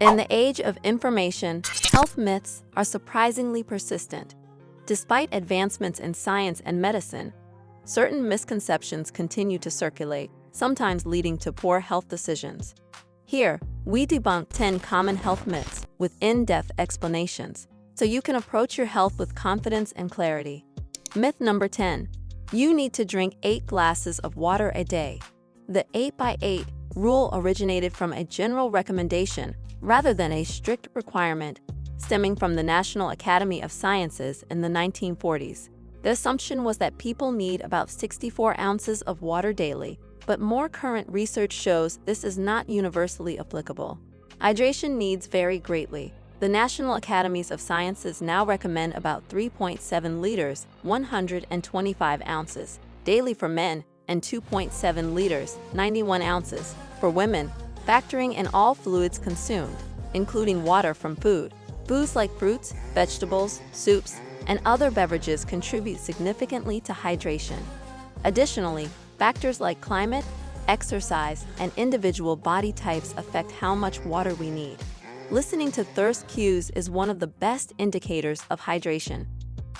In the age of information, health myths are surprisingly persistent. Despite advancements in science and medicine, certain misconceptions continue to circulate, sometimes leading to poor health decisions. Here, we debunk 10 common health myths with in-depth explanations, so you can approach your health with confidence and clarity. Myth number 10. You need to drink 8 glasses of water a day. The 8x8 rule originated from a general recommendation rather than a strict requirement, stemming from the National Academy of Sciences in the 1940s. The assumption was that people need about 64 ounces of water daily, but more current research shows this is not universally applicable. Hydration needs vary greatly. The National Academies of Sciences now recommend about 3.7 liters, 125 ounces, daily for men, and 2.7 liters, 91 ounces, for women, factoring in all fluids consumed, including water from food. Foods like fruits, vegetables, soups, and other beverages contribute significantly to hydration. Additionally, factors like climate, exercise, and individual body types affect how much water we need. Listening to thirst cues is one of the best indicators of hydration.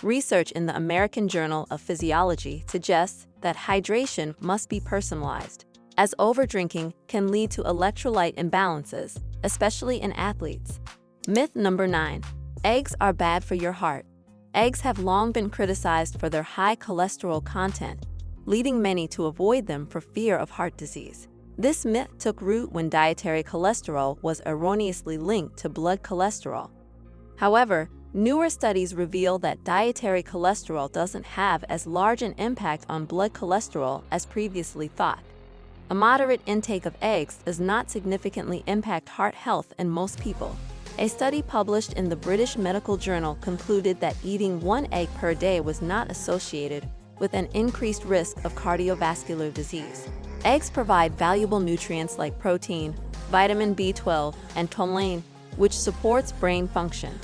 Research in the American Journal of Physiology suggests that hydration must be personalized, as overdrinking can lead to electrolyte imbalances, especially in athletes. Myth number 9. Eggs are bad for your heart. Eggs have long been criticized for their high cholesterol content, leading many to avoid them for fear of heart disease. This myth took root when dietary cholesterol was erroneously linked to blood cholesterol. However, newer studies reveal that dietary cholesterol doesn't have as large an impact on blood cholesterol as previously thought. A moderate intake of eggs does not significantly impact heart health in most people. A study published in the British Medical Journal concluded that eating 1 egg per day was not associated with an increased risk of cardiovascular disease. Eggs provide valuable nutrients like protein, vitamin B12, and choline, which supports brain function.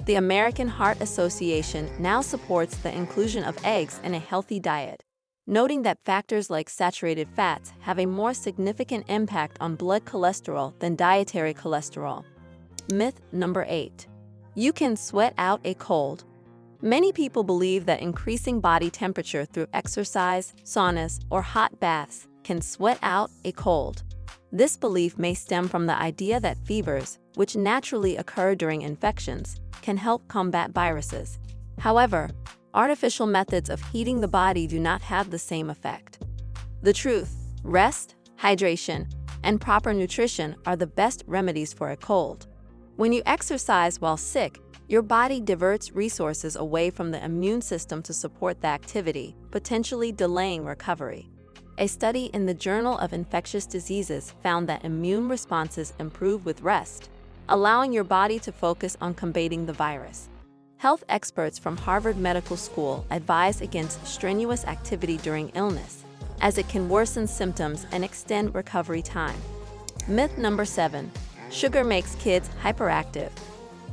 The American Heart Association now supports the inclusion of eggs in a healthy diet, noting that factors like saturated fats have a more significant impact on blood cholesterol than dietary cholesterol. Myth number 8. You can sweat out a cold. Many people believe that increasing body temperature through exercise, saunas, or hot baths can sweat out a cold. This belief may stem from the idea that fevers, which naturally occur during infections, can help combat viruses. However, artificial methods of heating the body do not have the same effect. The truth: rest, hydration, and proper nutrition are the best remedies for a cold. When you exercise while sick, your body diverts resources away from the immune system to support the activity, potentially delaying recovery. A study in the Journal of Infectious Diseases found that immune responses improve with rest, allowing your body to focus on combating the virus. Health experts from Harvard Medical School advise against strenuous activity during illness, as it can worsen symptoms and extend recovery time. Myth number 7. Sugar makes kids hyperactive.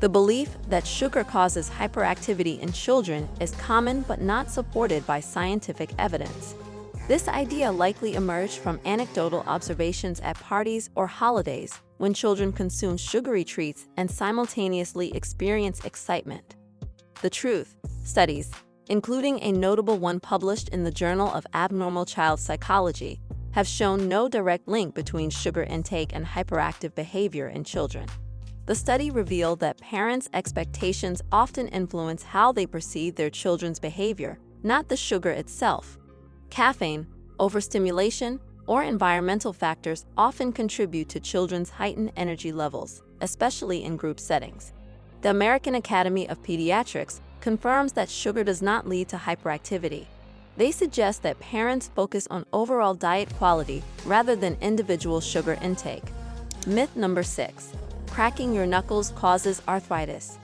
The belief that sugar causes hyperactivity in children is common but not supported by scientific evidence. This idea likely emerged from anecdotal observations at parties or holidays when children consume sugary treats and simultaneously experience excitement. The truth: studies, including a notable one published in the Journal of Abnormal Child Psychology, have shown no direct link between sugar intake and hyperactive behavior in children. The study revealed that parents' expectations often influence how they perceive their children's behavior, not the sugar itself. Caffeine, overstimulation, or environmental factors often contribute to children's heightened energy levels, especially in group settings. The American Academy of Pediatrics confirms that sugar does not lead to hyperactivity. They suggest that parents focus on overall diet quality rather than individual sugar intake. Myth number 6. Cracking your knuckles causes arthritis.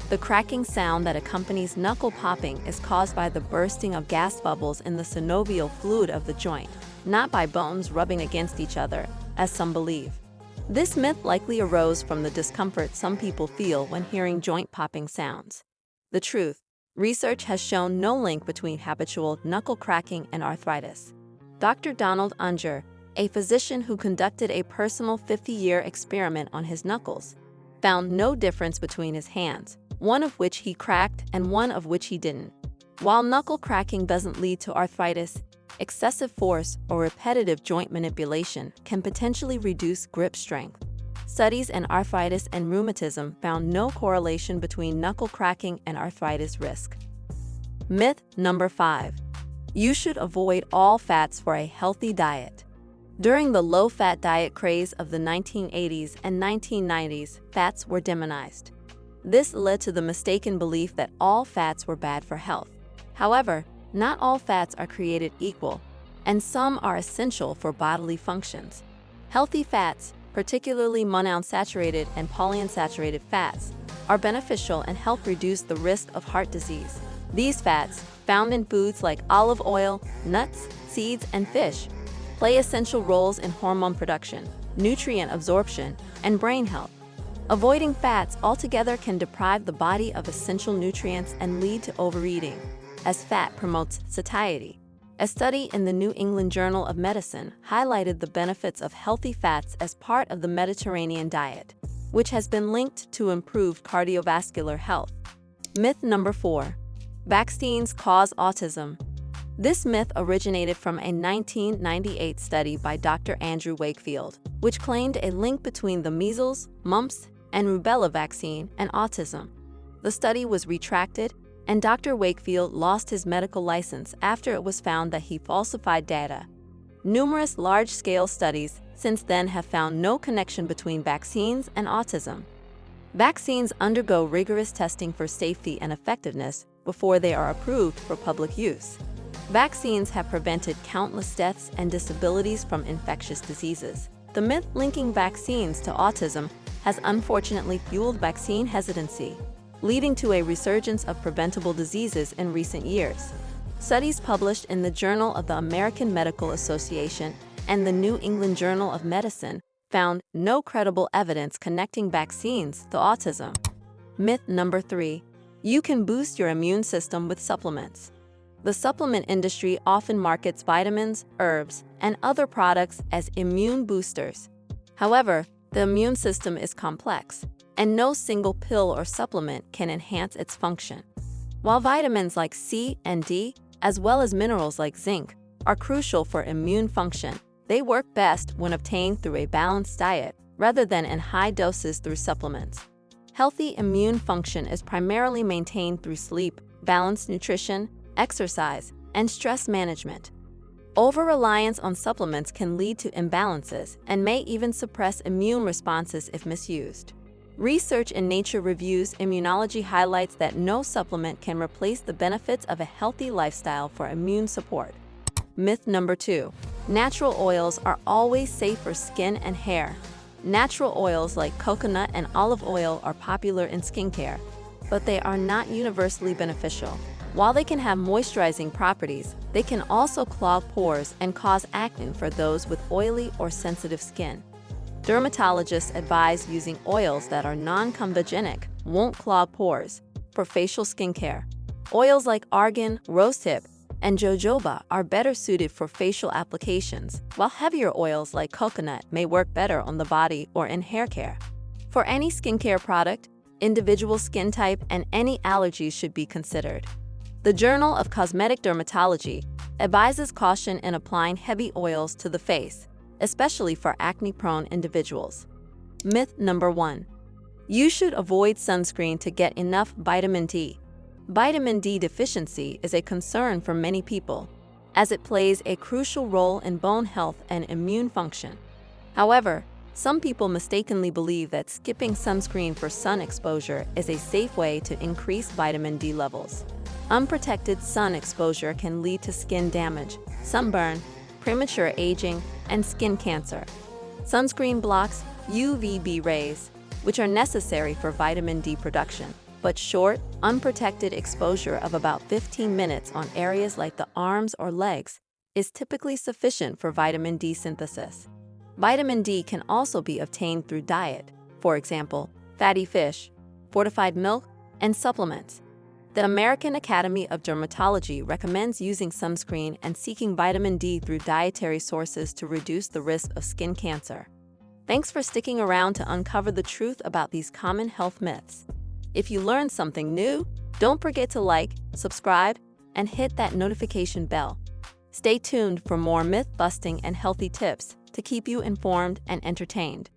The cracking sound that accompanies knuckle popping is caused by the bursting of gas bubbles in the synovial fluid of the joint, not by bones rubbing against each other, as some believe. This myth likely arose from the discomfort some people feel when hearing joint popping sounds. The truth: research has shown no link between habitual knuckle cracking and arthritis. Dr. Donald Unger, a physician who conducted a personal 50-year experiment on his knuckles, found no difference between his hands, one of which he cracked and one of which he didn't. While knuckle cracking doesn't lead to arthritis, excessive force or repetitive joint manipulation can potentially reduce grip strength. Studies in arthritis and rheumatism found no correlation between knuckle cracking and arthritis risk. Myth number 5. You should avoid all fats for a healthy diet. During the low-fat diet craze of the 1980s and 1990s, fats were demonized. This led to the mistaken belief that all fats were bad for health. However, not all fats are created equal, and some are essential for bodily functions. Healthy fats, particularly monounsaturated and polyunsaturated fats, are beneficial and help reduce the risk of heart disease. These fats, found in foods like olive oil, nuts, seeds, and fish, play essential roles in hormone production, nutrient absorption, and brain health. Avoiding fats altogether can deprive the body of essential nutrients and lead to overeating, as fat promotes satiety. A study in the New England Journal of Medicine highlighted the benefits of healthy fats as part of the Mediterranean diet, which has been linked to improved cardiovascular health. Myth number 4. Vaccines cause autism. This myth originated from a 1998 study by Dr. Andrew Wakefield, which claimed a link between the measles, mumps, and rubella vaccine and autism. The study was retracted, and Dr. Wakefield lost his medical license after it was found that he falsified data. Numerous large-scale studies since then have found no connection between vaccines and autism. Vaccines undergo rigorous testing for safety and effectiveness before they are approved for public use. Vaccines have prevented countless deaths and disabilities from infectious diseases. The myth linking vaccines to autism has unfortunately fueled vaccine hesitancy, leading to a resurgence of preventable diseases in recent years. Studies published in the Journal of the American Medical Association and the New England Journal of Medicine found no credible evidence connecting vaccines to autism. Myth number 3. You can boost your immune system with supplements. The supplement industry often markets vitamins, herbs, and other products as immune boosters. However, the immune system is complex, and no single pill or supplement can enhance its function. While vitamins like C and D, as well as minerals like zinc, are crucial for immune function, they work best when obtained through a balanced diet rather than in high doses through supplements. Healthy immune function is primarily maintained through sleep, balanced nutrition, exercise, and stress management. Over-reliance on supplements can lead to imbalances and may even suppress immune responses if misused. Research in Nature Reviews Immunology highlights that no supplement can replace the benefits of a healthy lifestyle for immune support. Myth number 2. Natural oils are always safe for skin and hair. Natural oils like coconut and olive oil are popular in skincare, but they are not universally beneficial. While they can have moisturizing properties, they can also clog pores and cause acne for those with oily or sensitive skin. Dermatologists advise using oils that are non-comedogenic, won't clog pores, for facial skincare. Oils like argan, rosehip, and jojoba are better suited for facial applications, while heavier oils like coconut may work better on the body or in hair care. For any skincare product, individual skin type and any allergies should be considered. The Journal of Cosmetic Dermatology advises caution in applying heavy oils to the face, especially for acne-prone individuals. Myth number 1. You should avoid sunscreen to get enough vitamin D. Vitamin D deficiency is a concern for many people, as it plays a crucial role in bone health and immune function. However, some people mistakenly believe that skipping sunscreen for sun exposure is a safe way to increase vitamin D levels. Unprotected sun exposure can lead to skin damage, sunburn, premature aging, and skin cancer. Sunscreen blocks UVB rays, which are necessary for vitamin D production, but short, unprotected exposure of about 15 minutes on areas like the arms or legs is typically sufficient for vitamin D synthesis. Vitamin D can also be obtained through diet, for example, fatty fish, fortified milk, and supplements. The American Academy of Dermatology recommends using sunscreen and seeking vitamin D through dietary sources to reduce the risk of skin cancer. Thanks for sticking around to uncover the truth about these common health myths. If you learned something new, don't forget to like, subscribe, and hit that notification bell. Stay tuned for more myth-busting and healthy tips to keep you informed and entertained.